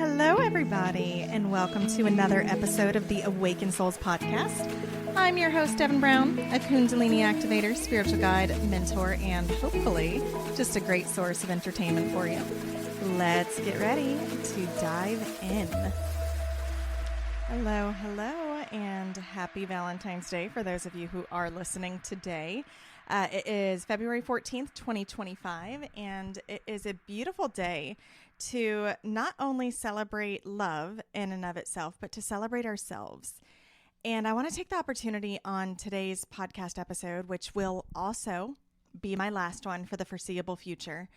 Hello, everybody, and welcome to another episode of the Awakened Souls podcast. I'm your host, Devin Brown, a Kundalini activator, spiritual guide, mentor, and hopefully just a great source of entertainment for you. Let's get ready to dive in. Hello, and happy Valentine's Day for those of you who are listening today. It is February 14th, 2025, and it is a beautiful day to not only celebrate love in and of itself, but to celebrate ourselves. And I want to take the opportunity on today's podcast episode, which will also be my last one for the foreseeable future.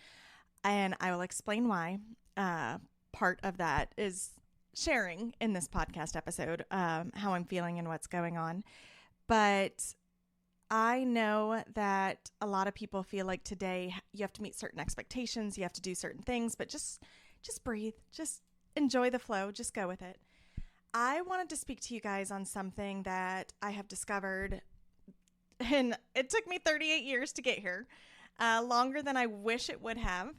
And I will explain why. Part of that is sharing in this podcast episode how I'm feeling and what's going on. But I know that a lot of people feel like today you have to meet certain expectations, you have to do certain things, but just breathe, just enjoy the flow, just go with it. I wanted to speak to you guys on something that I have discovered, and it took me 38 years to get here, longer than I wish it would have,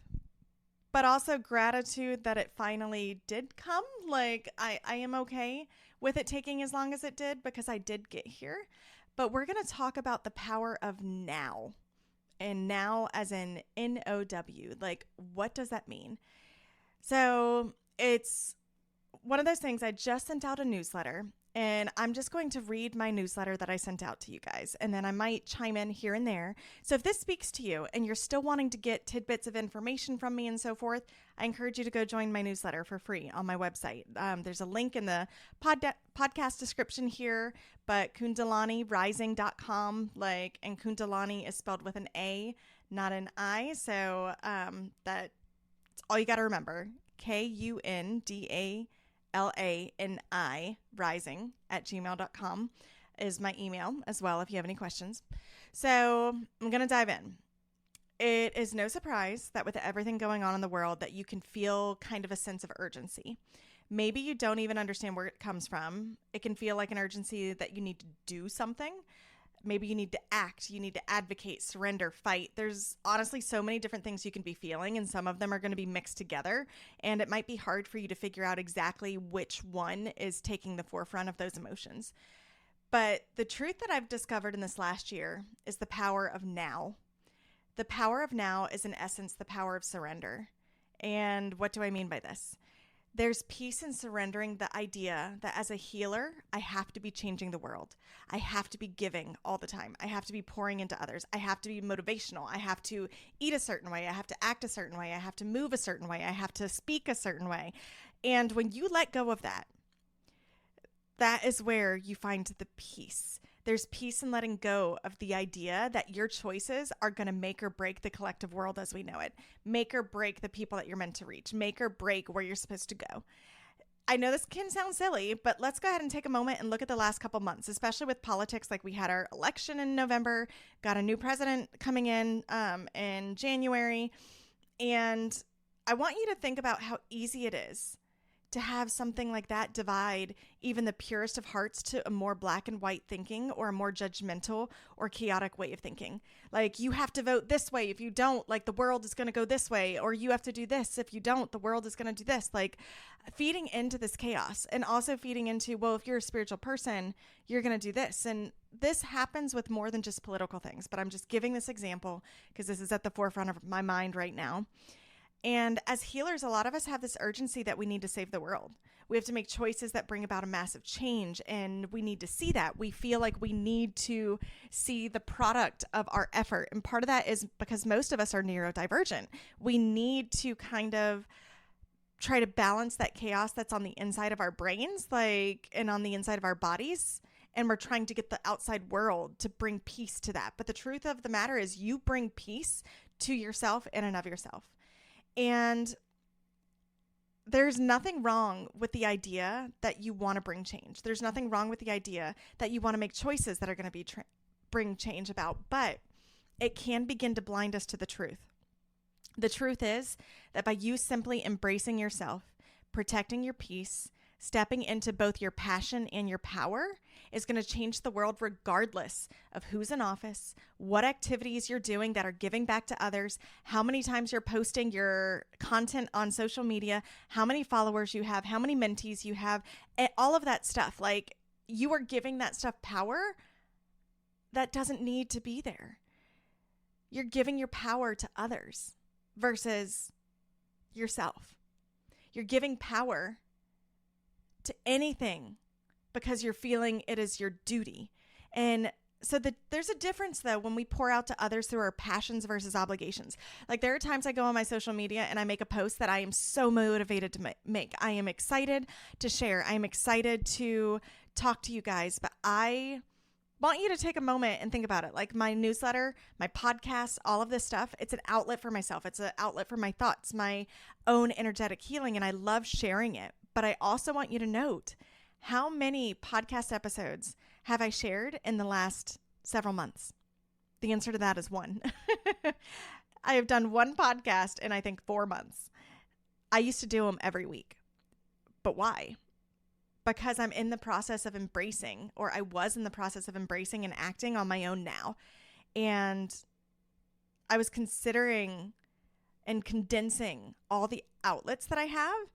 but also gratitude that it finally did come. Like I am okay with it taking as long as it did because I did get here. But we're going to talk about the power of now, and now as in N-O-W. Like, what does that mean? So it's one of those things. I just sent out a newsletter, and I'm just going to read my newsletter that I sent out to you guys, and then I might chime in here and there. So if this speaks to you and you're still wanting to get tidbits of information from me and so forth, I encourage you to go join my newsletter for free on my website. There's a link in the podcast description here, but kundalinirising.com, and Kundalini is spelled with an A, not an I. So that's all you got to remember. KUNDALANI rising at gmail.com is my email as well if you have any questions. So I'm going to dive in. It is no surprise that with everything going on in the world that you can feel kind of a sense of urgency. Maybe you don't even understand where it comes from. It can feel like an urgency that you need to do something. Maybe you need to act, you need to advocate, surrender, fight. There's honestly so many different things you can be feeling, and some of them are going to be mixed together. And it might be hard for you to figure out exactly which one is taking the forefront of those emotions. But the truth that I've discovered in this last year is the power of now. The power of now is in essence the power of surrender. And what do I mean by this? There's peace in surrendering the idea that as a healer, I have to be changing the world. I have to be giving all the time. I have to be pouring into others. I have to be motivational. I have to eat a certain way. I have to act a certain way. I have to move a certain way. I have to speak a certain way. And when you let go of that, that is where you find the peace. There's peace in letting go of the idea that your choices are going to make or break the collective world as we know it, make or break the people that you're meant to reach, make or break where you're supposed to go. I know this can sound silly, but let's go ahead and take a moment and look at the last couple months, especially with politics. Like we had our election in November, got a new president coming in January. And I want you to think about how easy it is to have something like that divide even the purest of hearts to a more black and white thinking or a more judgmental or chaotic way of thinking. Like you have to vote this way. If you don't, the world is going to go this way, or you have to do this. If you don't, the world is going to do this. Like feeding into this chaos and also feeding into, well, if you're a spiritual person, you're going to do this. And this happens with more than just political things, but I'm just giving this example because this is at the forefront of my mind right now. And as healers, a lot of us have this urgency that we need to save the world. We have to make choices that bring about a massive change, and we need to see that. We feel like we need to see the product of our effort. And part of that is because most of us are neurodivergent. We need to kind of try to balance that chaos that's on the inside of our brains, and on the inside of our bodies. And we're trying to get the outside world to bring peace to that. But the truth of the matter is you bring peace to yourself in and of yourself. And there's nothing wrong with the idea that you want to bring change. There's nothing wrong with the idea that you want to make choices that are going to bring change about, but it can begin to blind us to the truth. The truth is that by you simply embracing yourself, protecting your peace, stepping into both your passion and your power is going to change the world regardless of who's in office, what activities you're doing that are giving back to others, how many times you're posting your content on social media, how many followers you have, how many mentees you have, all of that stuff. Like, you are giving that stuff power that doesn't need to be there. You're giving your power to others versus yourself. You're giving power to anything because you're feeling it is your duty. And so there's a difference, though, when we pour out to others through our passions versus obligations. Like, there are times I go on my social media and I make a post that I am so motivated to make. I am excited to share. I am excited to talk to you guys, but I want you to take a moment and think about it. Like, my newsletter, my podcast, all of this stuff, it's an outlet for myself. It's an outlet for my thoughts, my own energetic healing, and I love sharing it. But I also want you to note, how many podcast episodes have I shared in the last several months? The answer to that is one. I have done one podcast in, I think, 4 months. I used to do them every week. But why? Because I'm in the process of embracing, or I was in the process of embracing and acting on my own now. And I was considering and condensing all the outlets that I have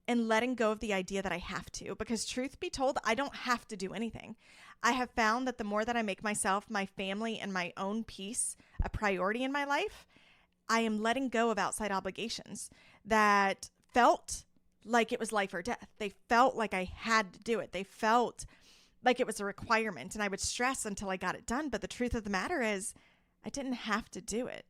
and letting go of the idea that I have to. Because truth be told, I don't have to do anything. I have found that the more that I make myself, my family, and my own peace a priority in my life, I am letting go of outside obligations that felt like it was life or death. They felt like I had to do it. They felt like it was a requirement, and I would stress until I got it done. But the truth of the matter is, I didn't have to do it.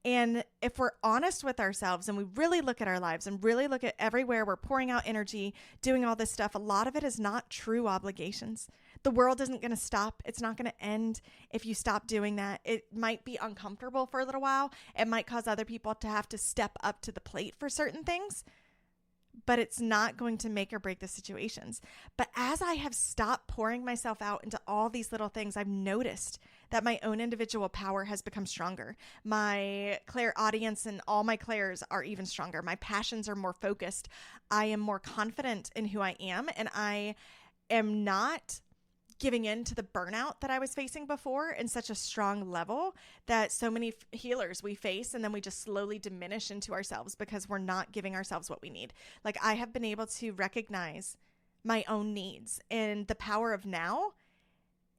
And if we're honest with ourselves and we really look at our lives and really look at everywhere we're pouring out energy, doing all this stuff, a lot of it is not true obligations. The world isn't going to stop. It's not going to end if you stop doing that. It might be uncomfortable for a little while. It might cause other people to have to step up to the plate for certain things, but it's not going to make or break the situations. But as I have stopped pouring myself out into all these little things, I've noticed that my own individual power has become stronger. My clairaudience and all my clairs are even stronger. My passions are more focused. I am more confident in who I am, and I am not giving in to the burnout that I was facing before in such a strong level that so many healers we face, and then we just slowly diminish into ourselves because we're not giving ourselves what we need. Like, I have been able to recognize my own needs, and the power of now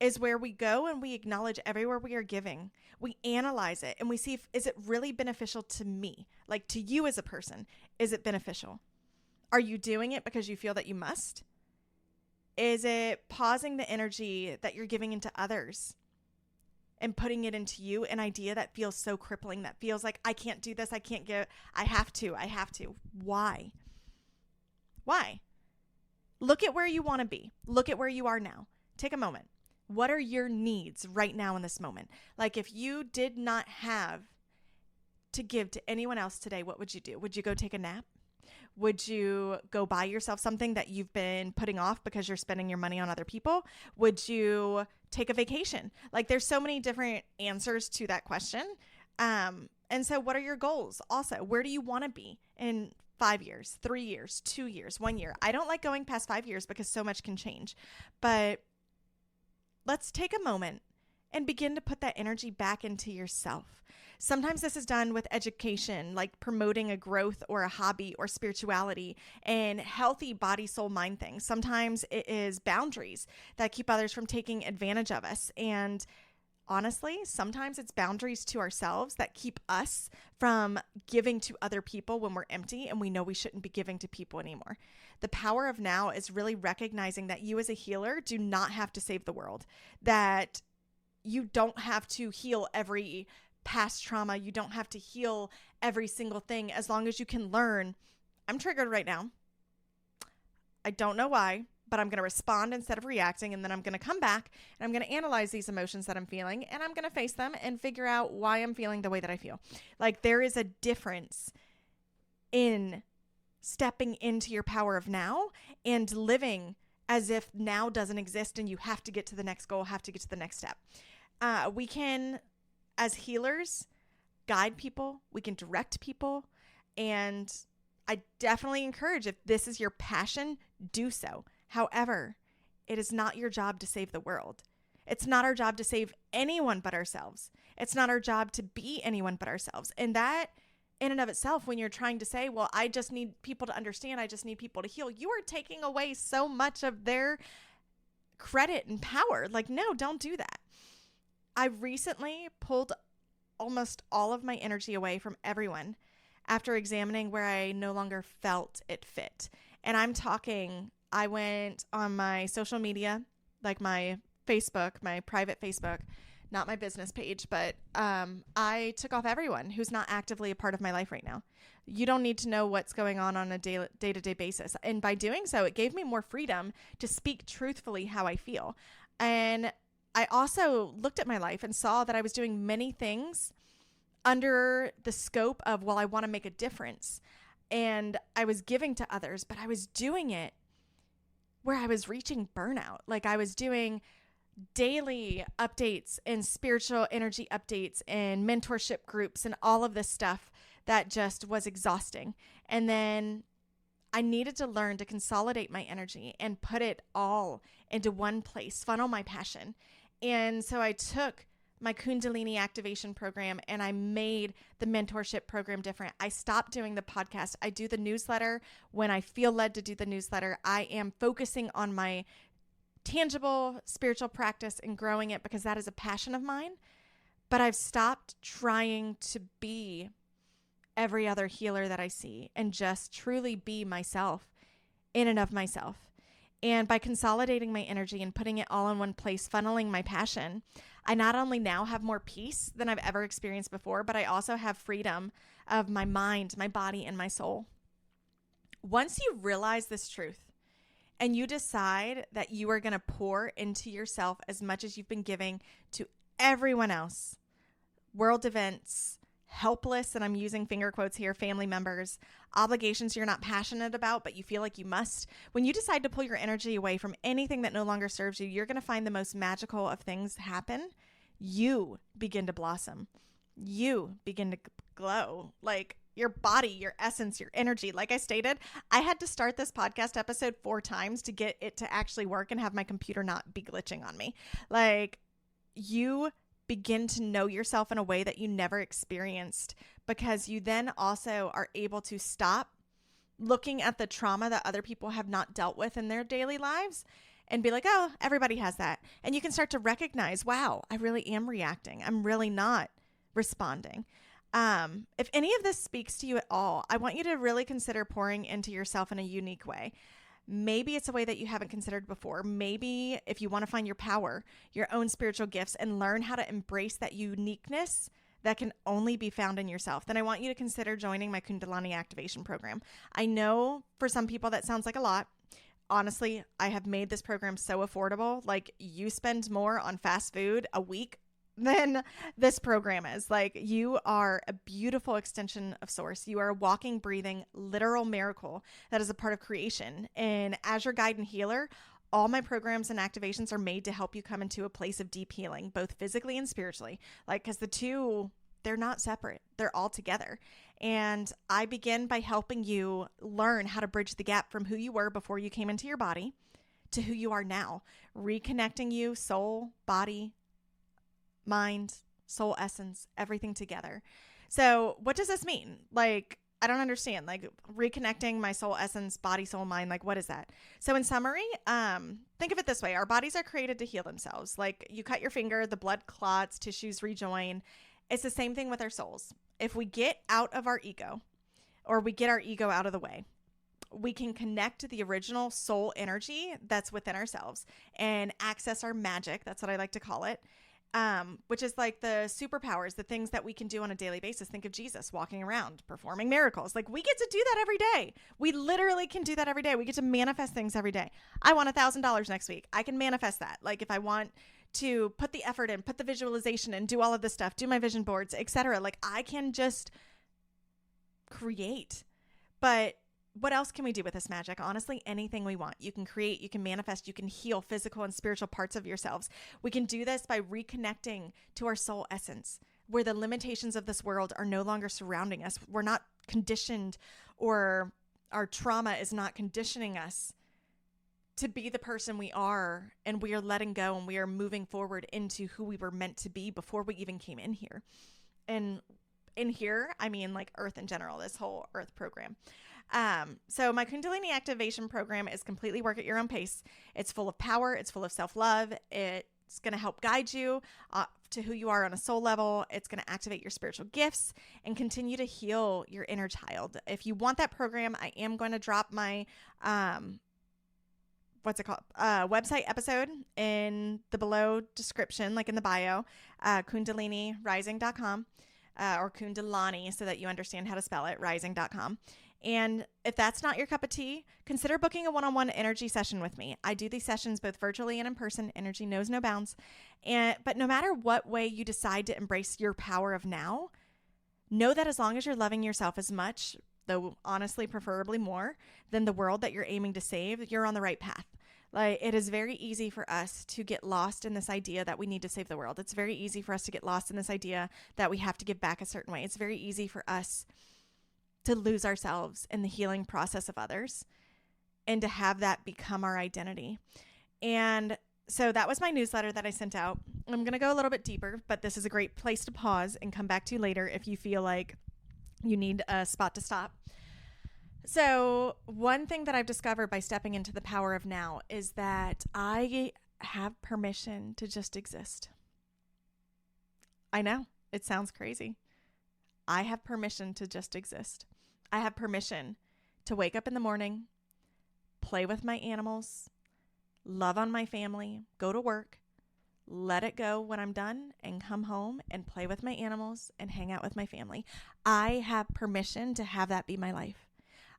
is where we go and we acknowledge everywhere we are giving. We analyze it and we see, is it really beneficial to me? Like, to you as a person, is it beneficial? Are you doing it because you feel that you must? Is it pausing the energy that you're giving into others and putting it into you, an idea that feels so crippling, that feels like, I can't do this, I can't give, I have to. Why? Look at where you want to be. Look at where you are now. Take a moment. What are your needs right now in this moment? Like, if you did not have to give to anyone else today, what would you do? Would you go take a nap? Would you go buy yourself something that you've been putting off because you're spending your money on other people? Would you take a vacation? Like, there's so many different answers to that question. And so what are your goals? Also, where do you want to be in 5 years, 3 years, 2 years, 1 year? I don't like going past 5 years because so much can change, but let's take a moment and begin to put that energy back into yourself. Sometimes this is done with education, like promoting a growth or a hobby or spirituality and healthy body, soul, mind things. Sometimes it is boundaries that keep others from taking advantage of us. And honestly, sometimes it's boundaries to ourselves that keep us from giving to other people when we're empty and we know we shouldn't be giving to people anymore. The power of now is really recognizing that you as a healer do not have to save the world, that you don't have to heal every past trauma. You don't have to heal every single thing, as long as you can learn, I'm triggered right now. I don't know why, but I'm going to respond instead of reacting. And then I'm going to come back and I'm going to analyze these emotions that I'm feeling, and I'm going to face them and figure out why I'm feeling the way that I feel. Like, there is a difference in stepping into your power of now and living as if now doesn't exist and you have to get to the next goal, have to get to the next step. We can, as healers, guide people. We can direct people. And I definitely encourage, if this is your passion, do so. However, it is not your job to save the world. It's not our job to save anyone but ourselves. It's not our job to be anyone but ourselves. And that in and of itself, when you're trying to say, well, I just need people to understand, I just need people to heal, you are taking away so much of their credit and power. Like, no, don't do that. I recently pulled almost all of my energy away from everyone after examining where I no longer felt it fit. And I'm talking, I went on my social media, like my Facebook, my private Facebook, not my business page, but I took off everyone who's not actively a part of my life right now. You don't need to know what's going on a day-to-day basis. And by doing so, it gave me more freedom to speak truthfully how I feel. And I also looked at my life and saw that I was doing many things under the scope of, well, I want to make a difference. And I was giving to others, but I was doing it where I was reaching burnout. Like, I was doing daily updates and spiritual energy updates and mentorship groups and all of this stuff that just was exhausting. And then I needed to learn to consolidate my energy and put it all into one place, funnel my passion. And so I took my Kundalini activation program and I made the mentorship program different. I stopped doing the podcast. I do the newsletter when I feel led to do the newsletter. I am focusing on my tangible spiritual practice and growing it because that is a passion of mine. But I've stopped trying to be every other healer that I see and just truly be myself in and of myself. And by consolidating my energy and putting it all in one place, funneling my passion, I not only now have more peace than I've ever experienced before, but I also have freedom of my mind, my body, and my soul. Once you realize this truth and you decide that you are going to pour into yourself as much as you've been giving to everyone else, world events, helpless, and I'm using finger quotes here, family members, obligations you're not passionate about, but you feel like you must. When you decide to pull your energy away from anything that no longer serves you, you're going to find the most magical of things happen. You begin to blossom. You begin to glow. Like your body, your essence, your energy. Like I stated, I had to start this podcast episode 4 times to get it to actually work and have my computer not be glitching on me. Like, you begin to know yourself in a way that you never experienced, because you then also are able to stop looking at the trauma that other people have not dealt with in their daily lives and be like, oh, everybody has that. And you can start to recognize, wow, I really am reacting. I'm really not responding. If any of this speaks to you at all, I want you to really consider pouring into yourself in a unique way. Maybe it's a way that you haven't considered before. Maybe if you want to find your power, your own spiritual gifts, and learn how to embrace that uniqueness that can only be found in yourself, then I want you to consider joining my Kundalini activation program. I know for some people that sounds like a lot. Honestly, I have made this program so affordable. Like, you spend more on fast food a week than this program is. Like, you are a beautiful extension of source. You are a walking, breathing, literal miracle that is a part of creation. And as your guide and healer, all my programs and activations are made to help you come into a place of deep healing, both physically and spiritually. Like, because the two, they're not separate. They're all together. And I begin by helping you learn how to bridge the gap from who you were before you came into your body to who you are now, reconnecting you, soul, body, mind, soul essence, everything together. So what does this mean? Like, I don't understand. Like, reconnecting my soul essence, body, soul, mind, like, what is that? So in summary, think of it this way. Our bodies are created to heal themselves. Like, you cut your finger, the blood clots, tissues rejoin. It's the same thing with our souls. If we get out of our ego, or we get our ego out of the way, we can connect to the original soul energy that's within ourselves and access our magic. That's what I like to call it. Which is like the superpowers, the things that we can do on a daily basis. Think of Jesus walking around, performing miracles. Like, we get to do that every day. We literally can do that every day. We get to manifest things every day. I want $1,000 next week. I can manifest that. Like, if I want to put the effort in, put the visualization in, do all of this stuff, do my vision boards, etc. Like, I can just create. But what else can we do with this magic? Honestly, anything we want. You can create, you can manifest, you can heal physical and spiritual parts of yourselves. We can do this by reconnecting to our soul essence, where the limitations of this world are no longer surrounding us. We're not conditioned or our trauma is not conditioning us to be the person we are, and we are letting go and we are moving forward into who we were meant to be before we even came in here. And in here, I mean like Earth in general, this whole Earth program. So my Kundalini activation program is completely work at your own pace. It's full of power. It's full of self-love. It's going to help guide you to who you are on a soul level. It's going to activate your spiritual gifts and continue to heal your inner child. If you want that program, I am going to drop my, website episode in the below description, like in the bio, kundalinirising.com, or Kundalani, so that you understand how to spell it, rising.com. And if that's not your cup of tea, consider booking a one-on-one energy session with me. I do these sessions both virtually and in person. Energy knows no bounds. But no matter what way you decide to embrace your power of now, know that as long as you're loving yourself as much, though honestly, preferably more, than the world that you're aiming to save, you're on the right path. Like, it is very easy for us to get lost in this idea that we need to save the world. It's very easy for us to get lost in this idea that we have to give back a certain way. It's very easy for us to lose ourselves in the healing process of others and to have that become our identity. And so that was my newsletter that I sent out. I'm going to go a little bit deeper, but this is a great place to pause and come back to later if you feel like you need a spot to stop. So one thing that I've discovered by stepping into the power of now is that I have permission to just exist. I know, it sounds crazy. I have permission to just exist. I have permission to wake up in the morning, play with my animals, love on my family, go to work, let it go when I'm done, and come home and play with my animals and hang out with my family. I have permission to have that be my life.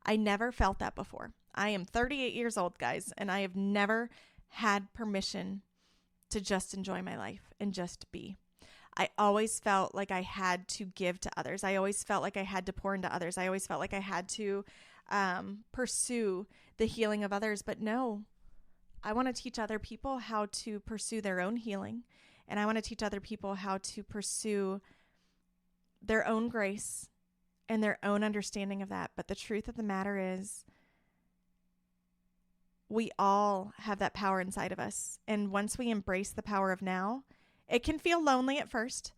I never felt that before. I am 38 years old, guys, and I have never had permission to just enjoy my life and just be. I always felt like I had to give to others. I always felt like I had to pour into others. I always felt like I had to pursue the healing of others. But no, I want to teach other people how to pursue their own healing. And I want to teach other people how to pursue their own grace and their own understanding of that. But the truth of the matter is, we all have that power inside of us. And once we embrace the power of now, it can feel lonely at first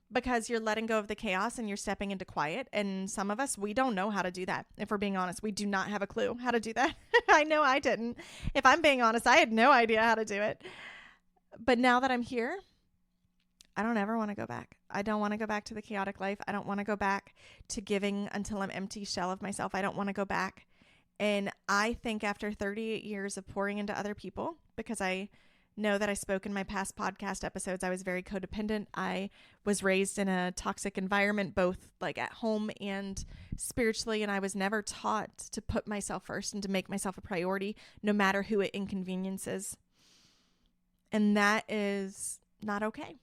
because you're letting go of the chaos and you're stepping into quiet. And some of us, we don't know how to do that. If we're being honest, we do not have a clue how to do that. I know I didn't. If I'm being honest, I had no idea how to do it. But now that I'm here, I don't ever want to go back. I don't want to go back to the chaotic life. I don't want to go back to giving until I'm empty shell of myself. I don't want to go back. And I think after 38 years of pouring into other people, because I know that I spoke in my past podcast episodes, I was very codependent. I was raised in a toxic environment, both like at home and spiritually. And I was never taught to put myself first and to make myself a priority, no matter who it inconveniences. And that is not okay.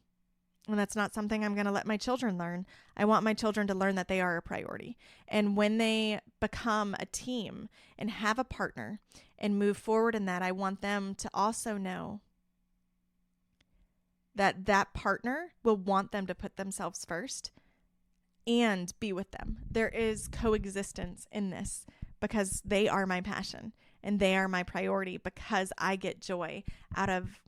And that's not something I'm going to let my children learn. I want my children to learn that they are a priority. And when they become a team and have a partner and move forward in that, I want them to also know that that partner will want them to put themselves first and be with them. There is coexistence in this because they are my passion and they are my priority, because I get joy out of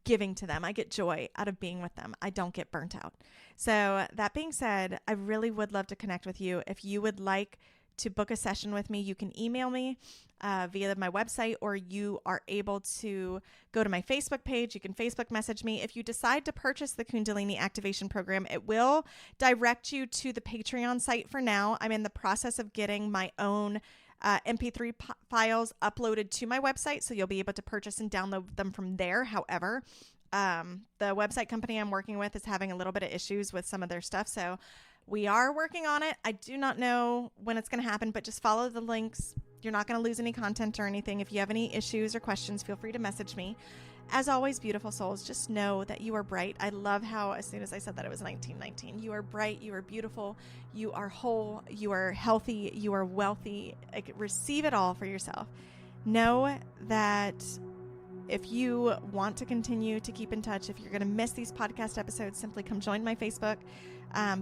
giving to them. I get joy out of being with them. I don't get burnt out. So that being said, I really would love to connect with you. If you would like to book a session with me, you can email me via my website, or you are able to go to my Facebook page. You can Facebook message me. If you decide to purchase the Kundalini Activation Program, it will direct you to the Patreon site for now. I'm in the process of getting my own MP3 files uploaded to my website, so you'll be able to purchase and download them from there. However, the website company I'm working with is having a little bit of issues with some of their stuff, so we are working on it. I do not know when it's going to happen, but just follow the links. You're not going to lose any content or anything. If you have any issues or questions, feel free to message me. As always, beautiful souls, just know that you are bright. I love how as soon as I said that, it was 1919. You are bright. You are beautiful. You are whole. You are healthy. You are wealthy. Receive it all for yourself. Know that if you want to continue to keep in touch, if you're going to miss these podcast episodes, simply come join my Facebook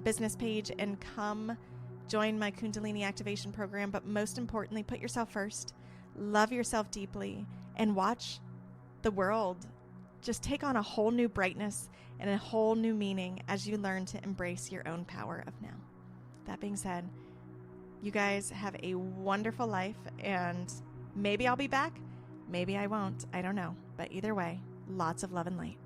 business page and come join my Kundalini activation program, but most importantly, put yourself first, love yourself deeply, and watch the world just take on a whole new brightness and a whole new meaning as you learn to embrace your own power of now. That being said, you guys have a wonderful life, and maybe I'll be back, maybe I won't, I don't know. But either way, lots of love and light.